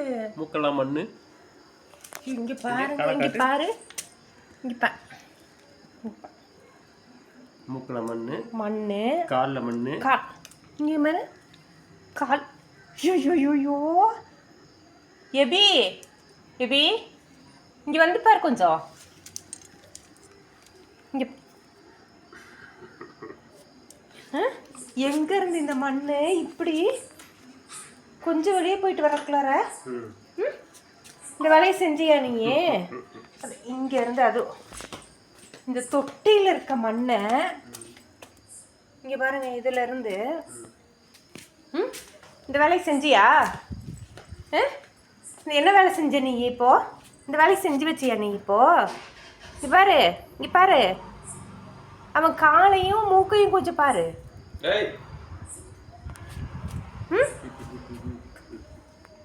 இது மூக்கெல்லாம் மண்ணு. இங்க பாருங்க, இங்க பாரு, இங்க பாரு. மூக்கில் மண்ணு, மண்ணு, காலில் மண்ணு, கால் இங்கே மேலே கால். ஐயோ எபி, எபி இங்கே வந்து பாரு கொஞ்சம். இங்கே எங்க இருந்து இந்த மண் இப்படி கொஞ்சம் வெளியே போயிட்டு வரக்குள்ளார இந்த வேலையை செஞ்சியா நீ? அது இங்க இருந்து அது இந்த தொட்டியில் இருக்க மண்ணை இங்க பாருங்க, இதுல இருந்து இந்த வேலையை செஞ்சியா? என்ன வேலை செஞ்ச நீ இப்போ? இந்த வேலையை செஞ்சு வச்சியா நீ இப்போ? இங்க பாரு, இங்க பாரு, அவன் காலையும் மூக்கையும் கொஞ்சம் பாரு.